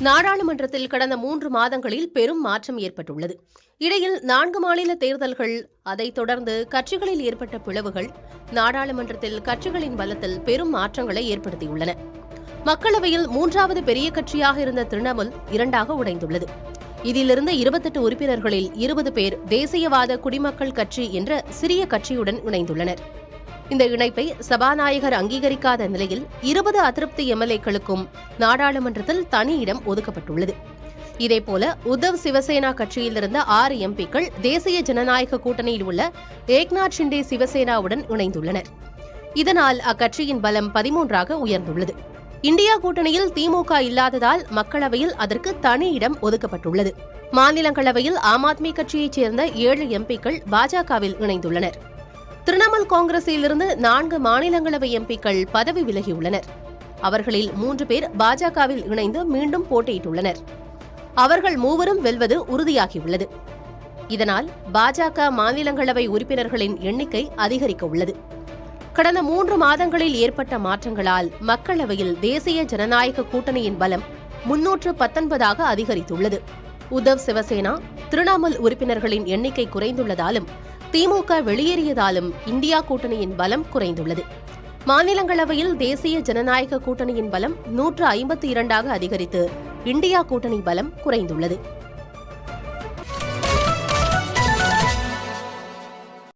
நாடாளுமன்றத்தில் கடந்த 3 மாதங்களில் பெரும் மாற்றம் ஏற்பட்டுள்ளது. இடையில் 4 மாநில தேர்தல்கள், அதைத் தொடர்ந்து கட்சிகளில் ஏற்பட்ட பிளவுகள் நாடாளுமன்றத்தில் கட்சிகளின் பலத்தில் பெரும் மாற்றங்களை ஏற்படுத்தியுள்ளன. மக்களவையில் 3வது பெரிய கட்சியாக இருந்த திரிணாமுல் 2ஆக உடைந்துள்ளது. இதிலிருந்து 28 உறுப்பினர்களில் 20 பேர் தேசியவாத குடிமக்கள் கட்சி என்ற சிறிய கட்சியுடன் இணைந்துள்ளனர். இந்த இணைப்பை சபாநாயகர் அங்கீகரிக்காத நிலையில் 20 அதிருப்தி எம்எல்ஏக்களுக்கும் நாடாளுமன்றத்தில் தனி இடம் ஒதுக்கப்பட்டுள்ளது. இதேபோல உத்தவ் சிவசேனா கட்சியில் இருந்த 6 எம்பிக்கள் தேசிய ஜனநாயக கூட்டணியில் உள்ள ஏக்நாத் ஷிண்டே சிவசேனாவுடன் இணைந்துள்ளனர். இதனால் அக்கட்சியின் பலம் 13ஆக உயர்ந்துள்ளது. இந்தியா கூட்டணியில் திமுக இல்லாததால் மக்களவையில் அதற்கு தனி இடம் ஒதுக்கப்பட்டுள்ளது. மாநிலங்களவையில் ஆம் ஆத்மி கட்சியைச் சேர்ந்த 7 எம்பிக்கள் பாஜகவில் இணைந்துள்ளனர். திரிணாமுல் காங்கிரஸிலிருந்து 4 மாநிலங்களவை எம்பிக்கள் பதவி விலகியுள்ளனர். அவர்களில் 3 பேர் பாஜகவில் இணைந்து மீண்டும் போட்டியிட்டுள்ளனர். அவர்கள் மூவரும் வெல்வது உறுதியாகியுள்ளது. இதனால் பாஜக மாநிலங்களவை உறுப்பினர்களின் எண்ணிக்கை அதிகரிக்க உள்ளது. கடந்த 3 மாதங்களில் ஏற்பட்ட மாற்றங்களால் மக்களவையில் தேசிய ஜனநாயக கூட்டணியின் பலம் 319ஆக அதிகரித்துள்ளது. உத்தவ் சிவசேனா, திரிணாமுல் உறுப்பினர்களின் எண்ணிக்கை குறைந்துள்ளதாலும் திமுக வெளியேறியதாலும் இந்தியா கூட்டணியின் பலம் குறைந்துள்ளது. மாநிலங்களவையில் தேசிய ஜனநாயக கூட்டணியின் பலம் 152ஆக அதிகரித்து இந்தியா கூட்டணி பலம் குறைந்துள்ளது.